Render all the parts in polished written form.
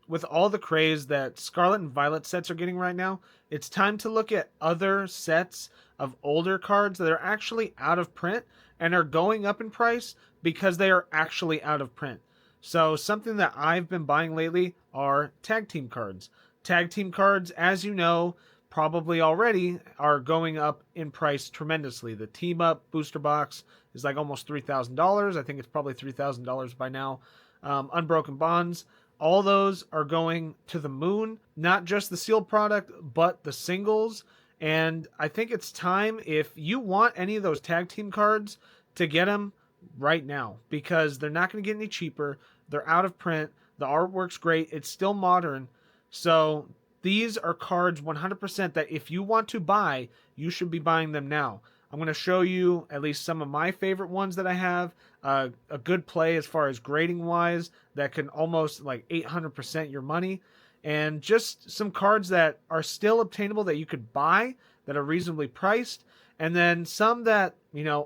with all the craze that Scarlet and Violet sets are getting right now, it's time to look at other sets of older cards that are actually out of print and are going up in price because they are actually out of print. So, something that I've been buying lately are tag team cards. Tag team cards, as you know, probably already are going up in price tremendously. The team up booster box is like almost $3,000. I think it's probably $3,000 by now. Unbroken Bonds, all those are going to the moon. Not just the sealed product, but the singles. And I think it's time, if you want any of those tag team cards, to get them right now because they're not going to get any cheaper. They're out of print. The artwork's great. It's still modern. So these are cards 100% that if you want to buy, you should be buying them now. I'm going to show you at least some of my favorite ones that I have. A good play as far as grading wise that can almost like 800% your money. And just some cards that are still obtainable that you could buy that are reasonably priced. And then some that,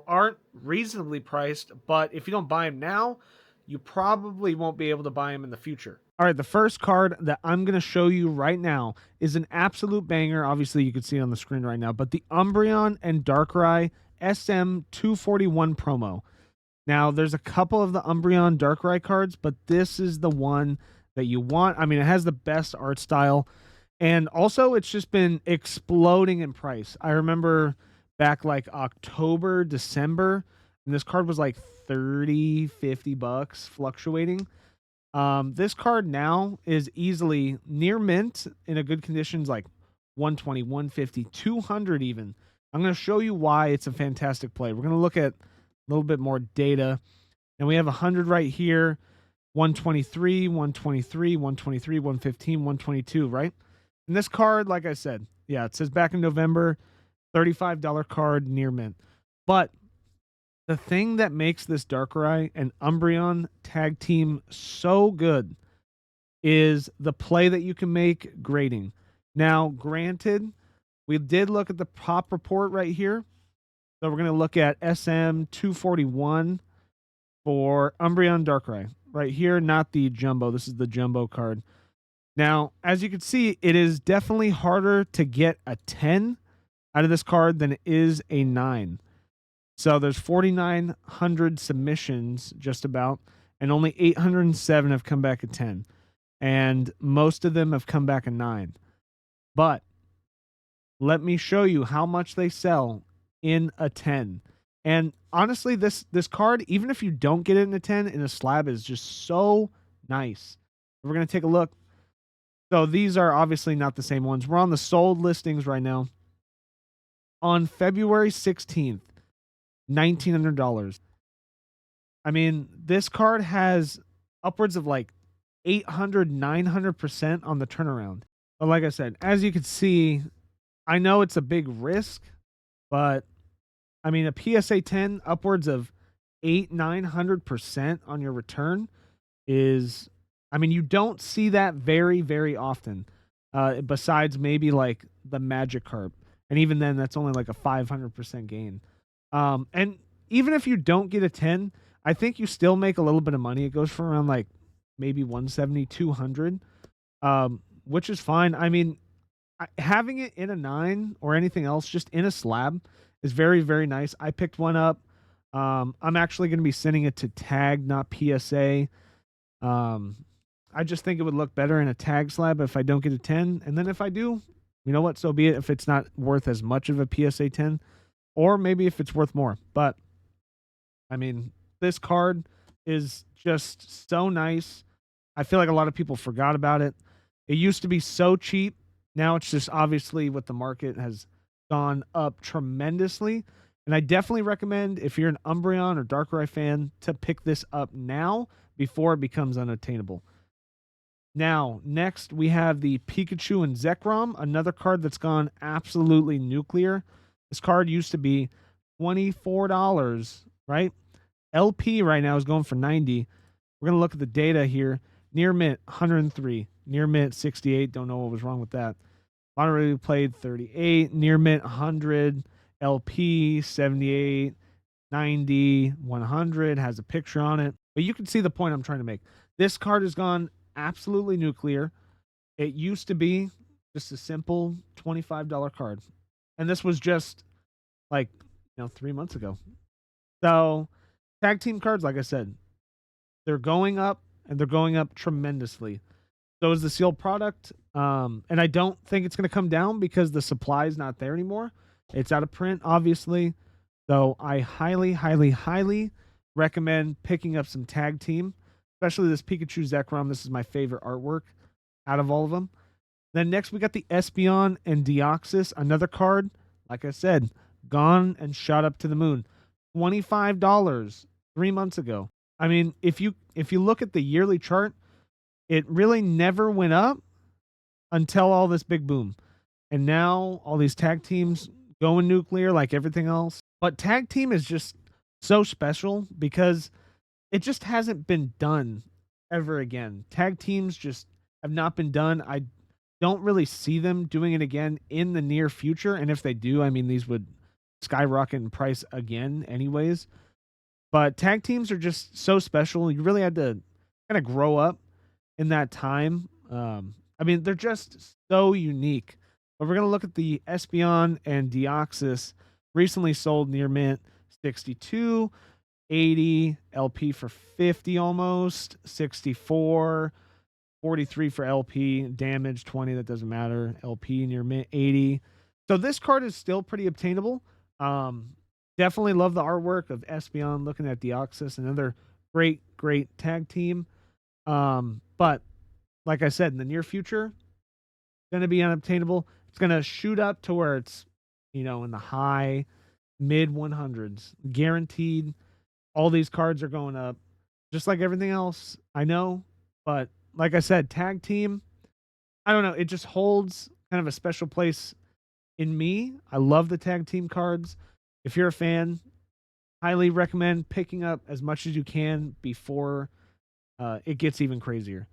aren't reasonably priced, but if you don't buy them now, you probably won't be able to buy them in the future. All right, the first card that I'm going to show you right now is an absolute banger. Obviously, you can see it on the screen right now, but the Umbreon and Darkrai SM241 promo. Now, there's a couple of the Umbreon Darkrai cards, but this is the one that you want. I mean, it has the best art style, and also it's just been exploding in price. I remember back like October, December, and this card was like 30, $50 fluctuating. This card now is easily near mint in a good conditions, like 120, 150, 200 even. I'm going to show you why it's a fantastic play. We're going to look at a little bit more data. And we have 100 right here, 123, 123, 123, 115, 122, right? And this card, like I said, yeah, it says back in November, $35 card near mint. But the thing that makes this Darkrai and Umbreon tag team so good is the play that you can make grading. Now, granted, we did look at the pop report right here. So we're going to look at SM241 for Umbreon Darkrai. Right here, not the jumbo. This is the jumbo card. Now, as you can see, it is definitely harder to get a 10 out of this card than it is a 9. So there's 4,900 submissions just about, and only 807 have come back at 10. And most of them have come back a 9. But let me show you how much they sell in a 10. And honestly, this card, even if you don't get it in a 10, in a slab is just so nice. We're going to take a look. So these are obviously not the same ones. We're on the sold listings right now. On February 16th, $1,900. I mean, this card has upwards of like 800, 900% on the turnaround. But like I said, as you can see, I know it's a big risk, but I mean, a PSA 10 upwards of 8, 900% on your return is, I mean, you don't see that very, very often. Besides maybe like the Magikarp. And even then, that's only like a 500% gain. And even if you don't get a 10, I think you still make a little bit of money. It goes for around like maybe 170, 200, which is fine. I mean, having it in a 9 or anything else, just in a slab, is very, very nice. I picked one up. I'm actually going to be sending it to Tag, not PSA. I just think it would look better in a tag slab if I don't get a 10. And then if I do, you know what? So be it if it's not worth as much of a PSA 10. Or maybe if it's worth more. But, I mean, this card is just so nice. I feel like a lot of people forgot about it. It used to be so cheap. Now it's just obviously what the market has gone up tremendously. And I definitely recommend, if you're an Umbreon or Darkrai fan, to pick this up now before it becomes unattainable. Now, next we have the Pikachu and Zekrom, another card that's gone absolutely nuclear. This card used to be $24, right? LP right now is going for 90. We're going to look at the data here. Near mint, 103. Near mint, 68. Don't know what was wrong with that. Monterey played 38. Near mint, 100. LP, 78. 90. 100. Has a picture on it. But you can see the point I'm trying to make. This card has gone absolutely nuclear. It used to be just a simple $25 card. And this was just like, 3 months ago. So tag team cards, like I said, they're going up and they're going up tremendously. So is the sealed product. And I don't think it's going to come down because the supply is not there anymore. It's out of print, obviously. So I highly, highly, highly recommend picking up some tag team, especially this Pikachu Zekrom. This is my favorite artwork out of all of them. Then next we got the Espeon and Deoxys, another card. Like I said, gone and shot up to the moon. $25 3 months ago. I mean, if you look at the yearly chart, it really never went up until all this big boom. And now all these tag teams going nuclear like everything else. But tag team is just so special because it just hasn't been done ever again. Tag teams just have not been done. I don't really see them doing it again in the near future. And if they do, I mean, these would skyrocket in price again, anyways. But tag teams are just so special. You really had to kind of grow up in that time. I mean, they're just so unique. But we're going to look at the Espeon and Deoxys recently sold near mint 62, 80, LP for 50 almost, 64, 43 for LP, damage 20, that doesn't matter. LP near mint 80. So this card is still pretty obtainable. Definitely love the artwork of Espeon looking at Deoxys, another great tag team. But like I said, in the near future, going to be unobtainable. It's going to shoot up to where it's, in the high mid 100s, guaranteed. All these cards are going up, just like everything else. I know, but like I said, tag team, I don't know. It just holds kind of a special place in me. I love the tag team cards. If you're a fan, highly recommend picking up as much as you can before it gets even crazier.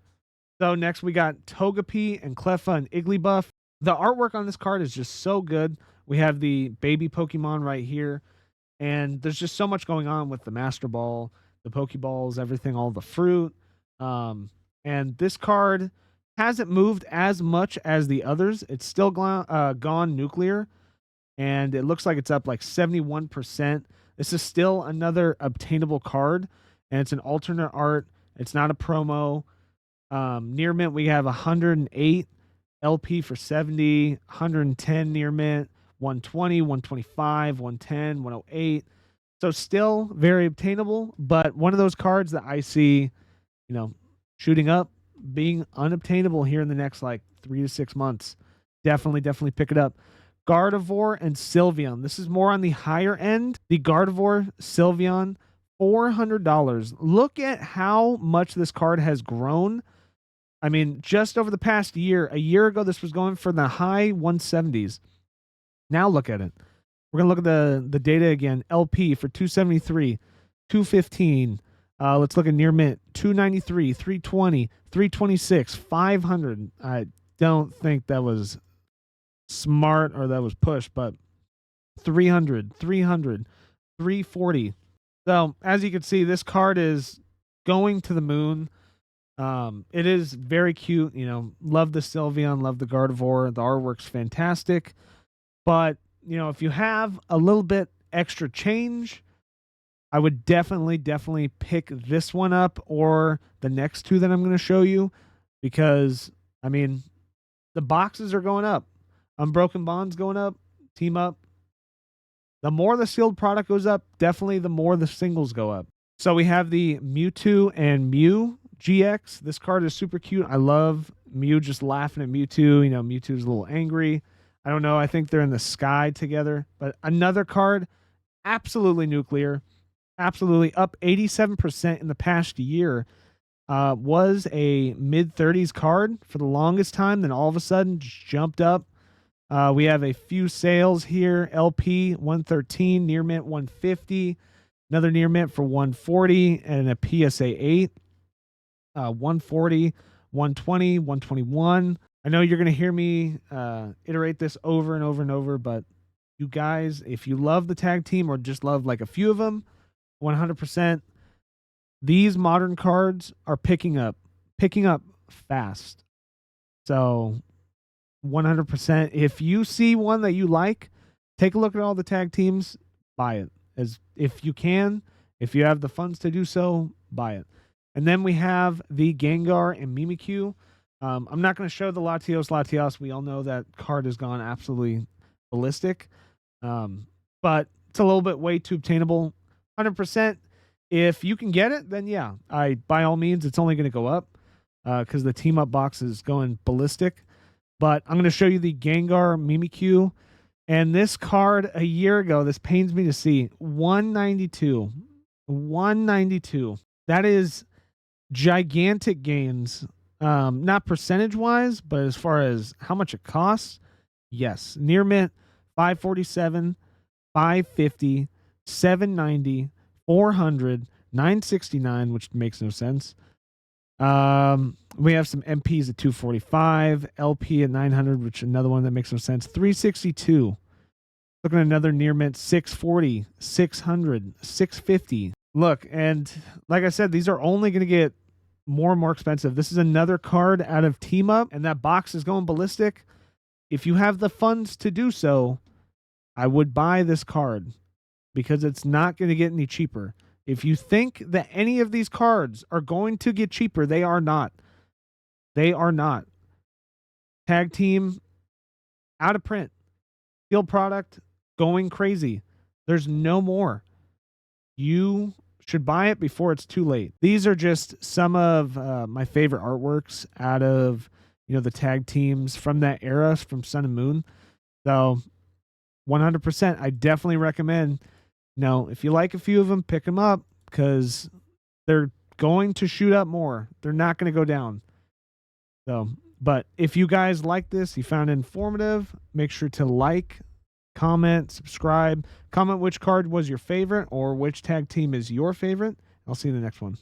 So next we got Togepi and Cleffa and Igglybuff. The artwork on this card is just so good. We have the baby Pokemon right here. And there's just so much going on with the Master Ball, the Pokeballs, everything, all the fruit. And this card hasn't moved as much as the others. It's still gone nuclear. And it looks like it's up like 71%. This is still another obtainable card. And it's an alternate art. It's not a promo. Near mint, we have 108 LP for 70, 110 near mint, 120, 125, 110, 108. So still very obtainable, but one of those cards that I see, shooting up, being unobtainable here in the next like 3 to 6 months. Definitely pick it up. Gardevoir and Sylveon. This is more on the higher end. The Gardevoir Sylveon, $400. Look at how much this card has grown. I mean, just over the past year, a year ago, this was going for the high 170s. Now look at it. We're going to look at the data again. LP for 273, 215. Let's look at near mint. 293, 320, 326, 500. I don't think that was smart or that was push, but 300, 300, 340. So as you can see, this card is going to the moon. It is very cute. Love the Sylveon, love the Gardevoir. The artwork's fantastic. But, if you have a little bit extra change, I would definitely pick this one up or the next two that I'm going to show you because, I mean, the boxes are going up. Unbroken Bond's going up. Team Up. The more the sealed product goes up, definitely the more the singles go up. So we have the Mewtwo and Mew GX. This card is super cute. I love Mew just laughing at Mewtwo. Mewtwo's a little angry. I don't know. I think they're in the sky together. But another card, absolutely nuclear. Absolutely up 87% in the past year. Was a mid-30s card for the longest time. Then all of a sudden just jumped up. We have a few sales here. LP 113, near mint 150. Another near mint for 140 and a PSA 8. 140, 120, 121. I know you're going to hear me iterate this over and over and over, but you guys, if you love the tag team or just love like a few of them, 100%, these modern cards are picking up fast. So 100%. If you see one that you like, take a look at all the tag teams, buy it. As if you can, if you have the funds to do so, buy it. And then we have the Gengar and Mimikyu. I'm not going to show the Latios. We all know that card has gone absolutely ballistic. But it's a little bit way too obtainable. 100%. If you can get it, then yeah, by all means, it's only going to go up because the team up box is going ballistic. But I'm going to show you the Gengar Mimikyu. And this card a year ago, this pains me to see, 192. 192. That is gigantic gains. Not percentage wise, but as far as how much it costs, yes. Near mint, 547, 550, 790, 400, 969, which makes no sense. We have some MPs at 245, LP at 900, which another one that makes no sense. 362. Looking at another near mint, 640, 600, 650. Look, and like I said, these are only going to get more and more expensive. This is another card out of Team Up, and that box is going ballistic. If you have the funds to do so, I would buy this card because it's not going to get any cheaper. If you think that any of these cards are going to get cheaper, they are not. They are not. Tag team, out of print. Field product, going crazy. There's no more. You should buy it before it's too late. These are just some of my favorite artworks out of the tag teams from that era, from Sun and Moon. So 100%, I definitely recommend. If you like a few of them, pick them up because they're going to shoot up more. They're not going to go down. So, but if you guys like this, you found it informative, make sure to like, comment, subscribe, comment which card was your favorite or which tag team is your favorite. I'll see you in the next one.